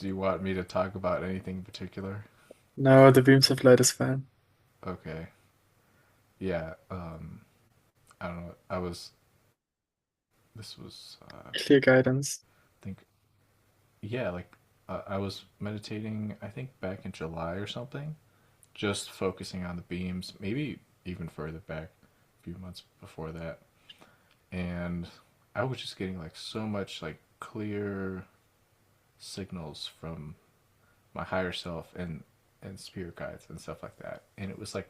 Do you want me to talk about anything in particular? No, the beams of light is fine. Okay. Yeah. I don't know. This was, Clear guidance. I think, yeah, like, I was meditating, I think back in July or something, just focusing on the beams, maybe even further back, a few months before that. And I was just getting like so much like clear signals from my higher self and spirit guides and stuff like that. And it was like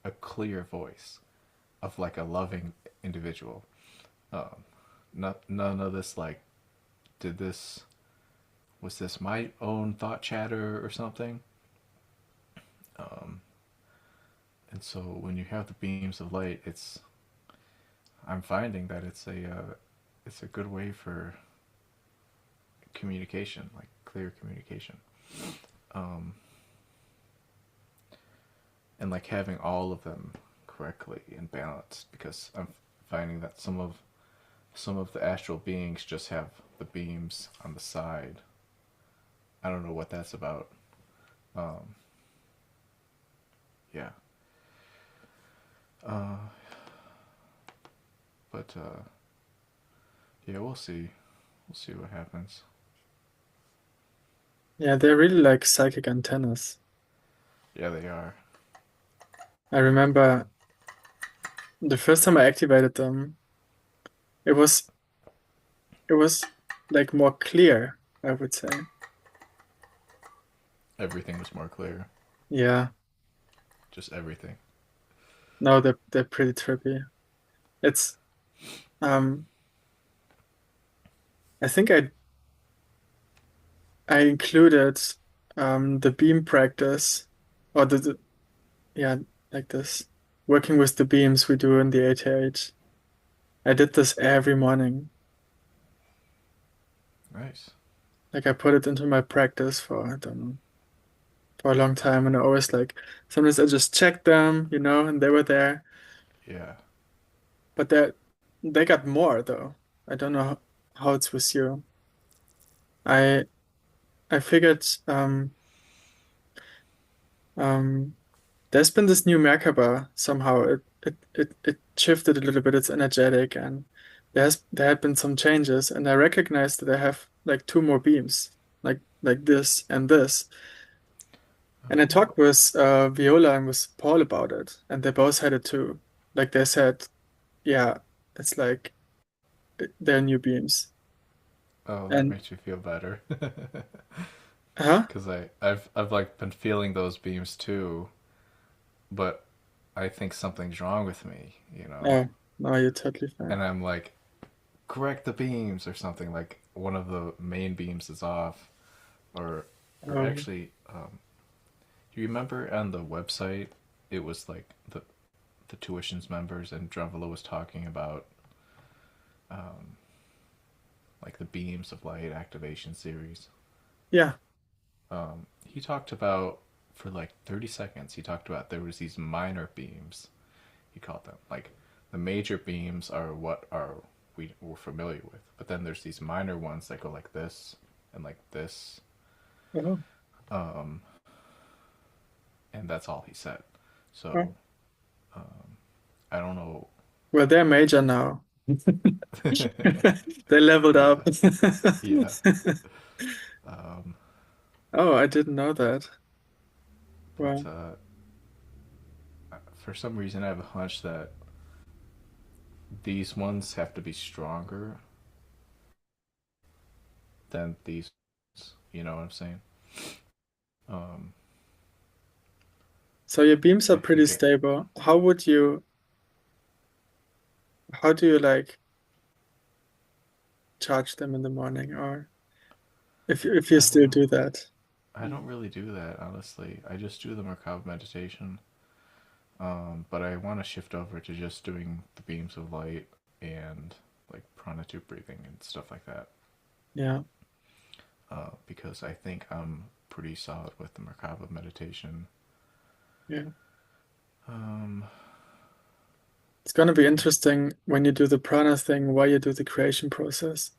a clear voice of like a loving individual. Um, none of this like, did this was this my own thought chatter or something? Um, and so when you have the beams of light, I'm finding that it's a good way for communication, like clear communication, um, and like having all of them correctly and balanced. Because I'm finding that some of the astral beings just have the beams on the side. I don't know what that's about. Um, yeah, uh, but yeah, we'll see. We'll see what happens. Yeah, they're really like psychic antennas. Yeah, they are. I remember the first time I activated them, it was it was like more clear, I would say. Everything was more clear. Yeah. Just everything. No, they're pretty trippy. It's um I think I included the beam practice or yeah, like this. Working with the beams we do in the ATH. I did this every morning. Nice. Like I put it into my practice for I don't know for a long time, and I always like sometimes I just checked them, and they were there, Yeah. but they got more though. I don't know how it's with you. I I figured um there's been this new Merkaba somehow. It shifted a little bit. It's energetic, and there had been some changes, and I recognized that I have like two more beams, like this and this. And I Oh. talked with Viola and with Paul about it, and they both had it too. Like they said, yeah, it's like they're new beams. Oh, that And makes me feel better. huh? Cause I've like been feeling those beams too, but I think something's wrong with me, you know? Oh, no, you're totally fine. And I'm like, correct the beams or something, like one of the main beams is off. Or Um, actually, you remember on the website it was like the tuitions members and Drunvalo was talking about um like the beams of light activation series. yeah. He talked about for like 30 seconds. He talked about there was these minor beams. He called them like the major beams are what are we're familiar with, but then there's these minor ones that go like this and like this, Oh, um, and that's all he said. oh. So I don't know. Well, they're major now. They leveled Yeah, up. yeah. Um, Oh, I didn't know that. but Well, for some reason, I have a hunch that these ones have to be stronger than these. You know what I'm saying? Um, so your beams are I pretty think it. stable. How do you like charge them in the morning, or if you still do that? I don't really do that honestly. I just do the Merkaba meditation. But I want to shift over to just doing the beams of light and like prana tube breathing and stuff like that. Yeah, Because I think I'm pretty solid with the Merkaba meditation. yeah. Um, It's gonna be I, interesting when you do the prana thing, why you do the creation process.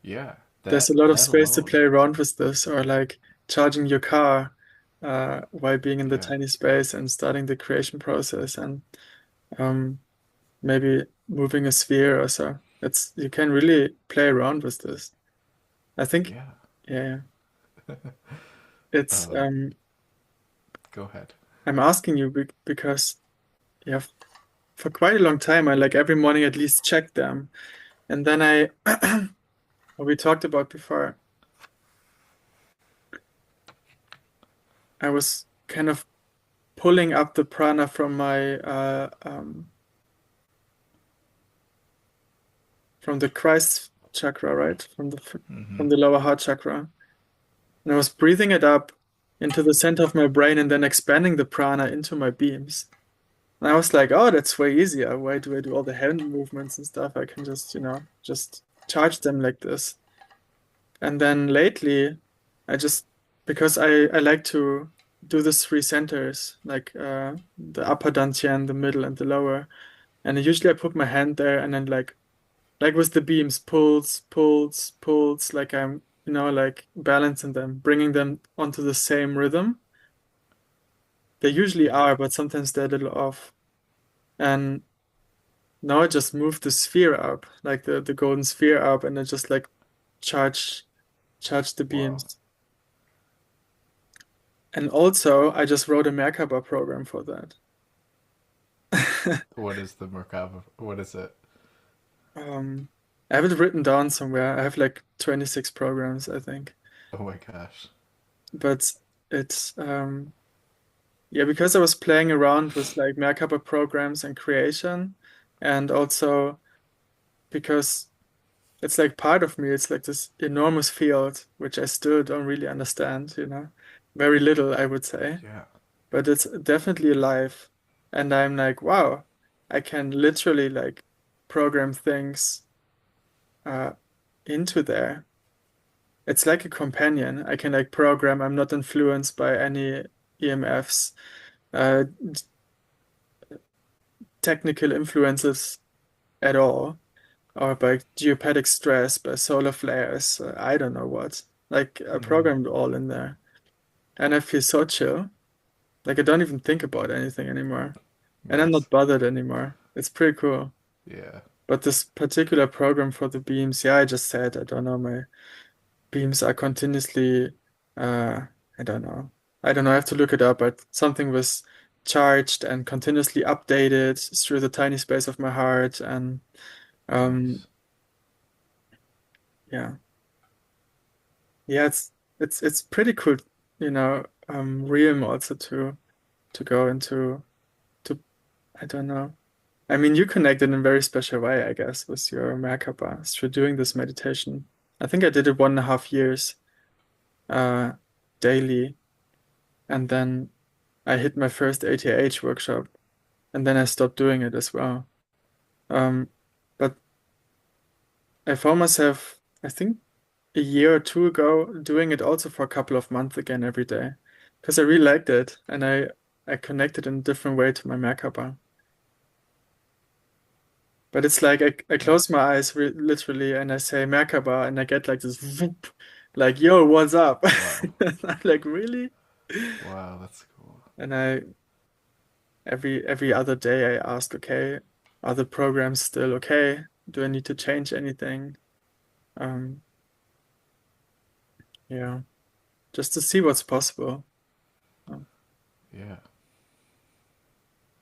yeah, there's a that lot of that space to alone. play around with this, or like charging your car while being in the Yeah. tiny space and starting the creation process, and um, maybe moving a sphere or so. It's you can really play around with this. I think, Yeah. yeah, it's Um, Go ahead. I'm asking you because yeah, for quite a long time, I like every morning at least check them, and then I, what we talked about before, I was kind of pulling up the prana from the Christ chakra, right? Hmm. From the lower heart chakra. And I was breathing it up into the center of my brain and then expanding the prana into my beams. And I was like, oh, that's way easier. Why do I do all the hand movements and stuff? I can just, just charge them like this. And then lately, I just, because I like to do the three centers, like the upper dantian, the middle, and the lower. And usually I put my hand there and then like with the beams, pulls, pulls, pulls, like I'm, like balancing them, bringing them onto the same rhythm. They usually Yeah. are, but sometimes they're a little off. And now I just move the sphere up, like the golden sphere up, and I just like charge charge the Wow. beams. And also, I just wrote a Merkaba program for that. What is the Merkaba? What is it? Um, I have it written down somewhere. I have like 26 programs, I think. Oh my gosh. But it's yeah, because I was playing around with like Merkaba programs and creation, and also because it's like part of me, it's like this enormous field which I still don't really understand, very little, I would say, Yeah. but it's definitely alive. And I'm like, wow, I can literally like program things uh, into there. It's like a companion. I can like program, I'm not influenced by any EMFs, technical influences at all, or by geopathic stress, by solar flares, I don't know what. Like I Hmm. programmed all in there. And I feel so chill. Like I don't even think about anything anymore. And I'm Nice. not bothered anymore. It's pretty cool. Yeah. But this particular program for the beams, yeah, I just said, I don't know, my beams are continuously, uh, I don't know. I don't know, I have to look it up, but something was charged and continuously updated through the tiny space of my heart. And um, Nice. yeah, yeah, it's pretty cool, realm also to go into to I don't know. I mean, you connected in a very special way, I guess, with your Merkaba through doing this meditation. I think I did it 1.5 years uh daily, and then I hit my first ATH workshop, and then I stopped doing it as well. Um, but I found myself, I think a year or two ago, doing it also for a couple of months again every day, because I really liked it, and I connected in a different way to my Merkaba. But it's like I Yeah. close my eyes literally and I say Merkaba and I get like this whoop, like, yo, what's up? Wow. And I'm like, really? Wow, that's cool. And I every other day I ask, okay, are the programs still okay? Do I need to change anything? Um, yeah, just to see what's possible. Um, Yeah.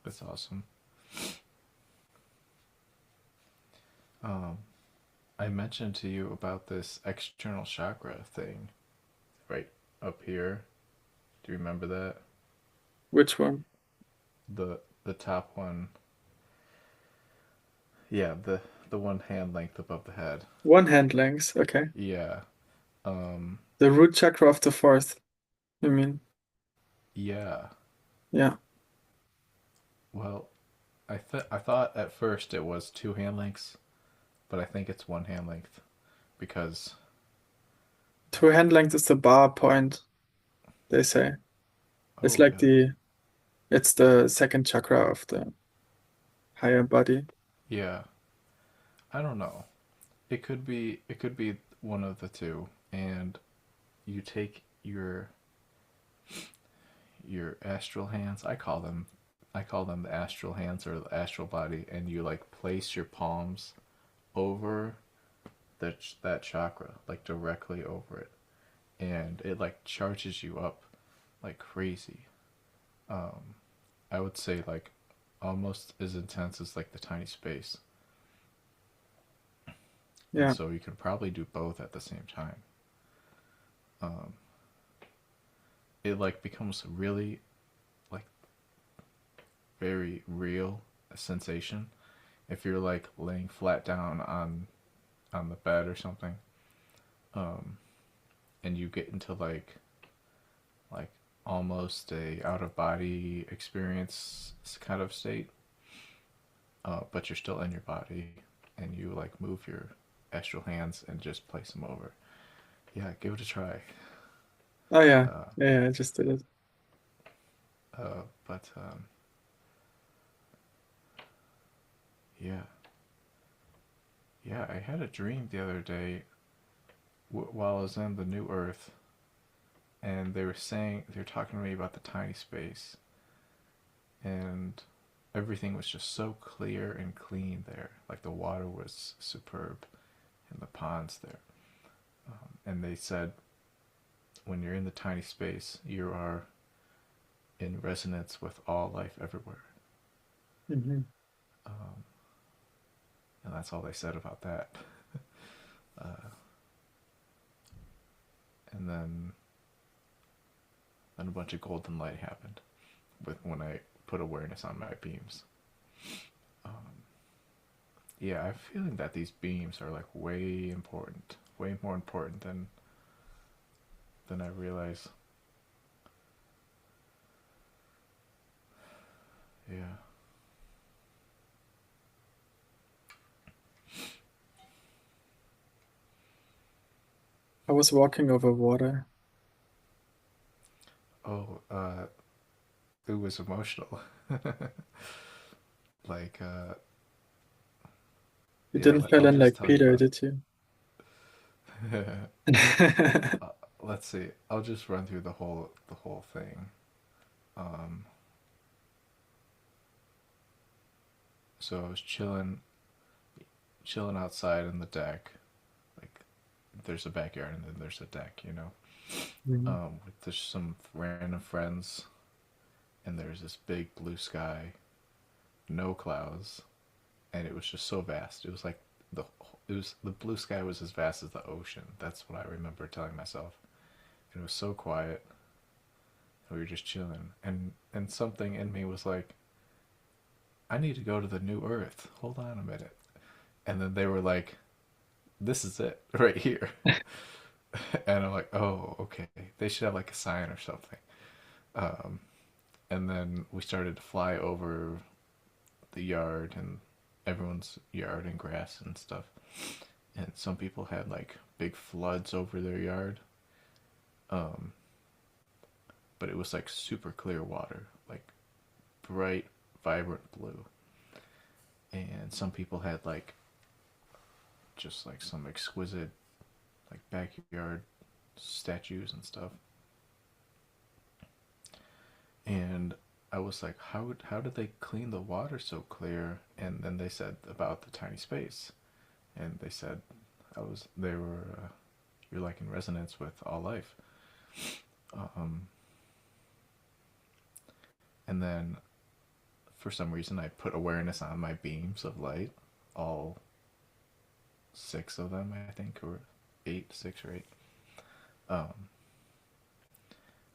That's awesome. Um, I mentioned to you about this external chakra thing right up here. Do you remember that? which one? The top one. Yeah, the one hand length above the head. One hand length. Okay. Yeah. Um, The root chakra of the fourth, you mean? yeah. Yeah. Well, I thought at first it was two hand lengths, but I think it's one hand length because Two hand length is the bar point, they say. It's oh like really? it's the second chakra of the higher body. Yeah. I don't know. It could be one of the two, and you take your astral hands. I call them the astral hands or the astral body, and you like place your palms over that chakra, like directly over it, and it like charges you up like crazy. Um, I would say like almost as intense as like the tiny space, and Yeah. so you can probably do both at the same time. Um, it like becomes really like very real sensation if you're like laying flat down on the bed or something, um, and you get into like almost a out of body experience kind of state, but you're still in your body, and you like move your astral hands and just place them over. Yeah, give it a try. Oh yeah. Uh, Yeah, yeah, I just did it. but yeah, yeah, I had a dream the other day while I was in the New Earth, and they were talking to me about the tiny space, and everything was just so clear and clean there. Like the water was superb in the ponds there. And they said when you're in the tiny space, you are in resonance with all life everywhere. Hmm. Um, and that's all they said about that. Uh, and then a bunch of golden light happened with when I put awareness on my beams. Um, yeah, I have a feeling that these beams are like way important, way more important than I realize. Yeah. I was walking over water. Oh, it was emotional. like, You yeah, didn't fall I'll in just like tell you Peter, about. did you? uh, let's see. I'll just run through the whole thing. Um, so I was chilling outside on the deck. Like, there's a backyard and then there's a deck, you know. Mhm. With just some random friends, and there's this big blue sky, no clouds, and it was just so vast. It was like the the blue sky was as vast as the ocean. That's what I remember telling myself. And it was so quiet. We were just chilling, and something in me was like, I need to go to the new Earth. Hold on a minute. And then they were like, this is it right here. And I'm like, oh, okay. They should have like a sign or something. Um, and then we started to fly over the yard and everyone's yard and grass and stuff. And some people had like big floods over their yard. Um, but it was like super clear water, like bright, vibrant blue. And some people had like just like some exquisite like backyard statues and stuff. And I was like, how did they clean the water so clear? And then they said about the tiny space, and they said they were you're like in resonance with all life. Um, and then for some reason I put awareness on my beams of light, all six of them I think, or eight, six or eight. Um,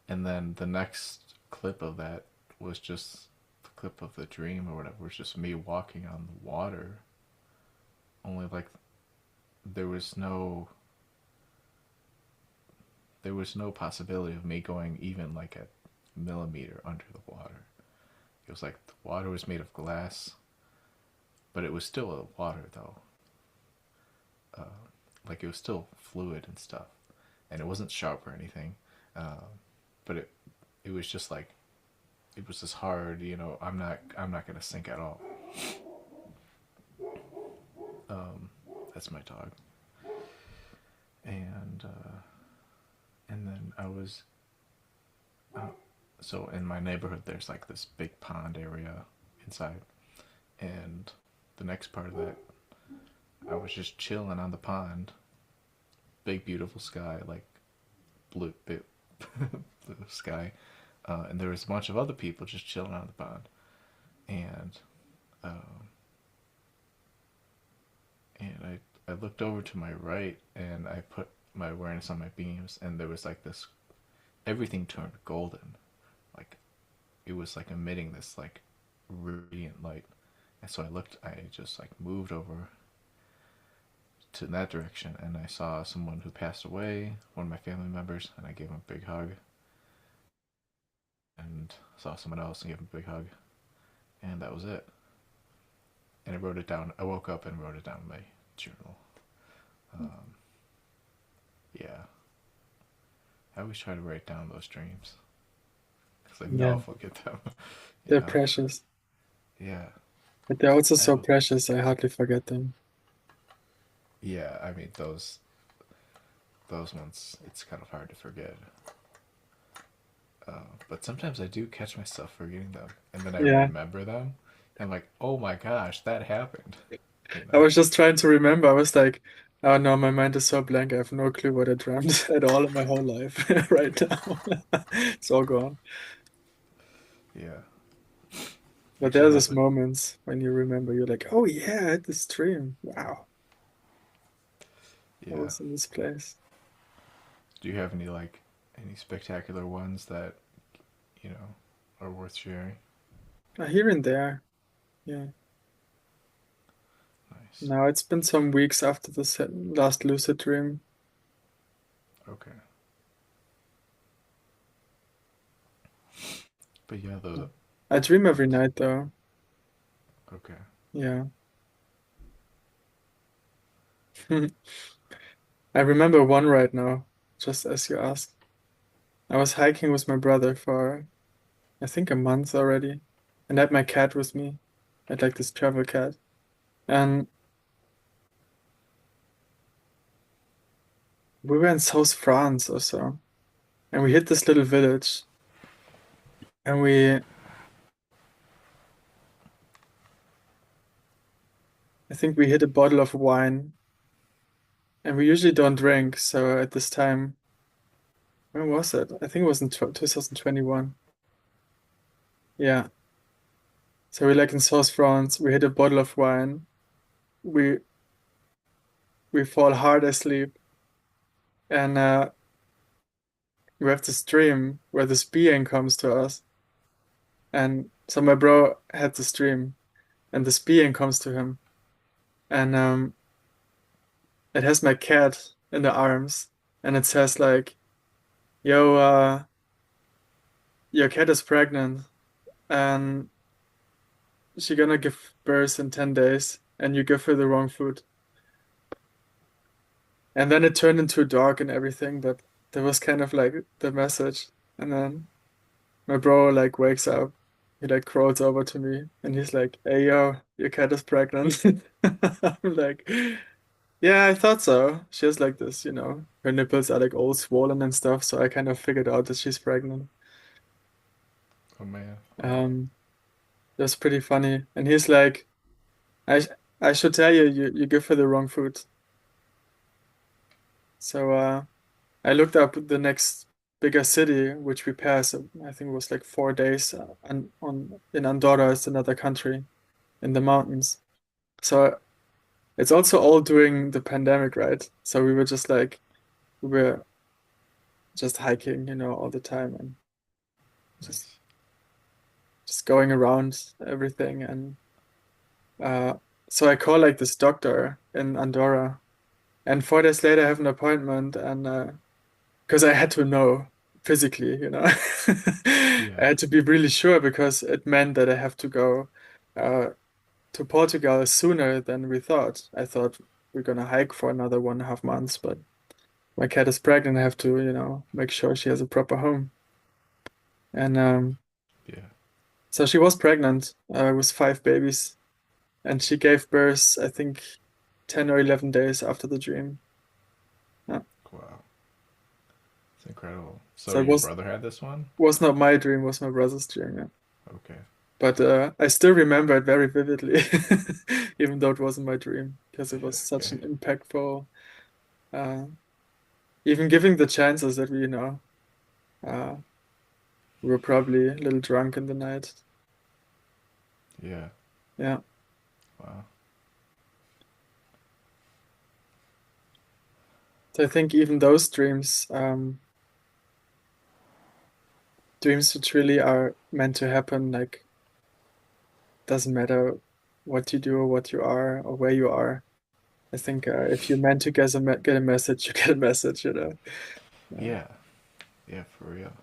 and then the next clip of that was just the clip of the dream or whatever. It was just me walking on the water. Only like there was no there was no possibility of me going even like a millimeter under the water. It was like the water was made of glass, but it was still a water though. Uh, like it was still fluid and stuff, and it wasn't sharp or anything. Uh, but it was just like it was just hard. I'm not gonna sink at all. That's my dog. and then I was uh, so in my neighborhood there's like this big pond area inside, and the next part of that I was just chilling on the pond, big beautiful sky, like blue, blue sky, and there was a bunch of other people just chilling on the pond, and um, I looked over to my right and I put my awareness on my beams, and there was like this, everything turned golden, like it was like emitting this like radiant light, and so I just like moved over to that direction, and I saw someone who passed away, one of my family members, and I gave him a big hug, and saw someone else and gave him a big hug, and that was it. And I wrote it down. I woke up and wrote it down in my journal. Um, yeah, I always try to write down those dreams because I know Yeah, I'll forget them. you they're know? precious, Yeah. but they're also I so have. precious. I hardly forget them. Yeah. I mean those ones. It's kind of hard to forget. But sometimes I do catch myself forgetting them, and then I Yeah, remember them. And I'm like, oh my gosh, that happened. You I know? was just trying to remember. I was like, oh no, my mind is so blank. I have no clue what I dreamt at all in my whole life right now. It's all gone. Yeah. You But should there's have these a. moments when you remember, you're like, oh yeah, I had this dream. Wow, I Yeah. was in this place. Do you have any spectacular ones that you know are worth sharing? Here and there, yeah. Nice. Now it's been some weeks after the last lucid dream. Okay. But yeah, the I dream every night though. okay. Yeah. I remember one right now, just as you asked. I was hiking with my brother for, I think, a month already, and I had my cat with me. I had like this travel cat. And we were in South France or so. And we hit this little village. And I think we hit a bottle of wine. And we usually don't drink. So at this time, when was it? I think it was in 2021. Yeah. So we like in South France, we hit a bottle of wine. We we fall hard asleep. And we have this dream where this being comes to us. And so my bro had this dream, and this being comes to him, and it has my cat in the arms, and it says like, "Yo, your cat is pregnant, and she gonna give birth in 10 days, and you give her the wrong food." And then it turned into a dog and everything, but that was kind of like the message. And then my bro like wakes up. He like crawls over to me and he's like, "Hey yo, your cat is pregnant." I'm like, "Yeah, I thought so." She has like this, her nipples are like all swollen and stuff, so I kind of figured out that she's pregnant. Oh man. Wow. Um, that's pretty funny. And he's like, "I I should tell you, you give her the wrong food." So I looked up the next bigger city which we passed. I think it was like 4 days, and on in Andorra, it's another country in the mountains. So it's also all during the pandemic, right? So we were just hiking, all the time and just Nice. just going around everything. And uh, so I call like this doctor in Andorra, and 4 days later I have an appointment, and because I had to know physically. I Yeah. had to be really sure because it meant that I have to go uh, to Portugal sooner than we thought. I thought we're gonna hike for another 1.5 months, but my cat is pregnant. I have to, make sure she has a proper home. And Yeah. so she was pregnant with 5 babies, and she gave birth, I think, 10 or 11 days after the dream. Yeah. incredible. So So it your brother had this one? was not my dream, was my brother's dream, yeah. Okay. But I still remember it very vividly, even though it wasn't my dream, because it Yeah, was such an okay. impactful, uh, even giving the chances that uh, we were probably a little drunk in the night. Yeah. Yeah. Wow. So I think even those dreams which really are meant to happen, like doesn't matter what you do or what you are or where you are. I think if you're meant to get a message, you get a message, you know. Uh, Yeah. Yeah, for real.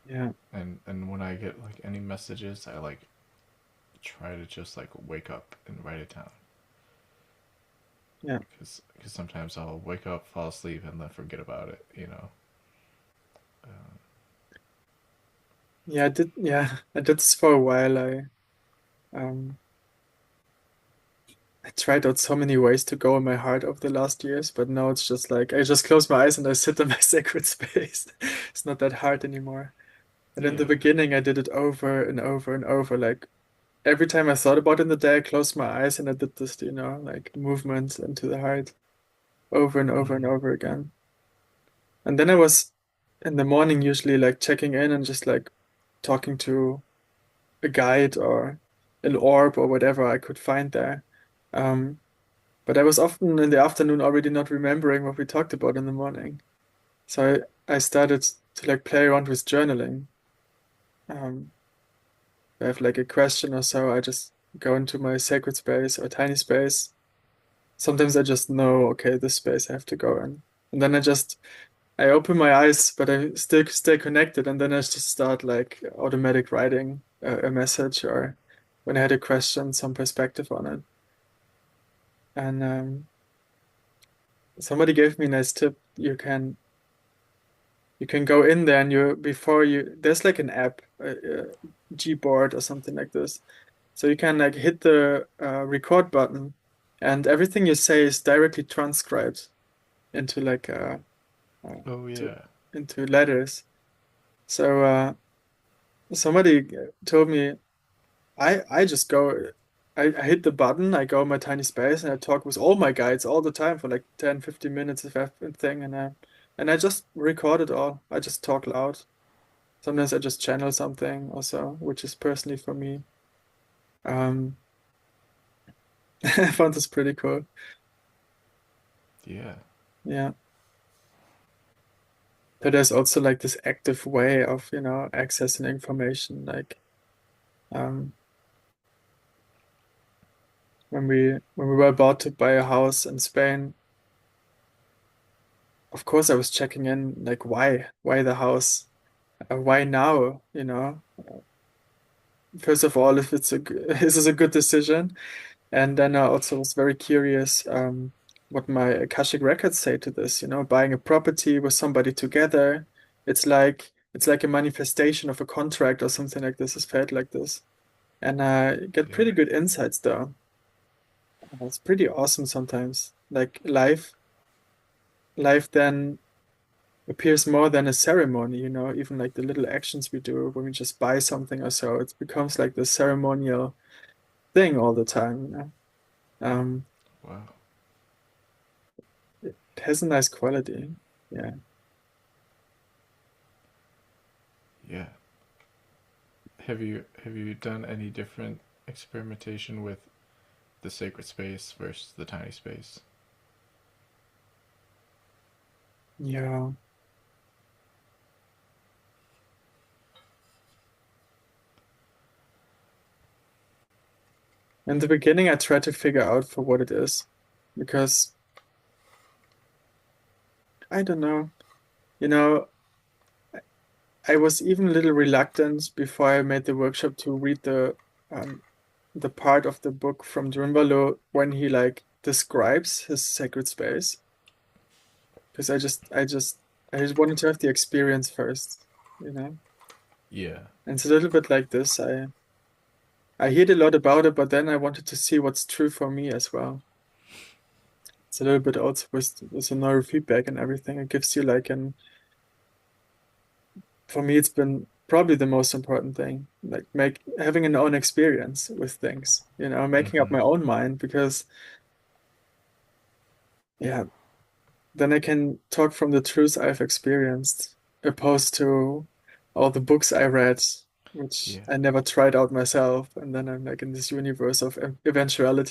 yeah, And when I get like any messages, I like try to just like wake up and write it down. yeah, Cause sometimes I'll wake up, fall asleep, and then forget about it. yeah. I did. Yeah, I did this for a while. Um I tried out so many ways to go in my heart over the last years, but now it's just like I just close my eyes and I sit in my sacred space. It's not that hard anymore. And in the Yeah. beginning, I did it over and over and over. Like every time I thought about it in the day, I closed my eyes and I did this, like movements into the heart over and over and Mm-hmm. over again. And then I was in the morning usually like checking in and just like talking to a guide or an orb or whatever I could find there. Um, but I was often in the afternoon already not remembering what we talked about in the morning. So I started to like play around with journaling. Um, I have like a question or so, I just go into my sacred space or tiny space. Sometimes I just know, okay, this space I have to go in. And then I open my eyes, but I still stay connected. And then I just start like automatic writing a message or when I had a question, some perspective on it. And somebody gave me a nice tip. You can go in there and there's like an app, Gboard or something like this. So you can like hit the record button and everything you say is directly transcribed into like uh, Oh to, yeah. into letters. So somebody told me I just go I hit the button, I go in my tiny space and I talk with all my guides all the time for like 10, 15 minutes if thing and I just record it all. I just talk loud. Sometimes I just channel something also, which is personally for me. Um, I found this pretty cool. Yeah. Yeah. But there's also like this active way of, accessing information. Like um, when we were about to buy a house in Spain, of course I was checking in like why the house? Why now? First of all, if this is a good decision. And then I also was very curious what my Akashic records say to this. Buying a property with somebody together, it's like a manifestation of a contract or something like this. Is felt like this, and I get Yeah. pretty good insights though. It's pretty awesome sometimes. Like life then appears more than a ceremony. Even like the little actions we do when we just buy something or so, it becomes like the ceremonial thing all the time. Um, Wow. it has a nice quality. Yeah. Yeah. Have you done any different experimentation with the sacred space versus the tiny space? Yeah. In the beginning, I tried to figure out for what it is because I don't know. You know, I was even a little reluctant before I made the workshop to read the part of the book from Drunvalo when he like describes his sacred space because I just wanted to have the experience first, you know. Yeah. And it's a little bit like this. I heard a lot about it, but then I wanted to see what's true for me as well. it's a little bit also with the neurofeedback and everything. It gives you like an for me, it's been probably the most important thing, like make having an own experience with things, making up Hmm. my own mind because yeah, then I can talk from the truth I've experienced, opposed to all the books I read, which Yeah. I never tried out myself, and then I'm like in this universe of eventuality.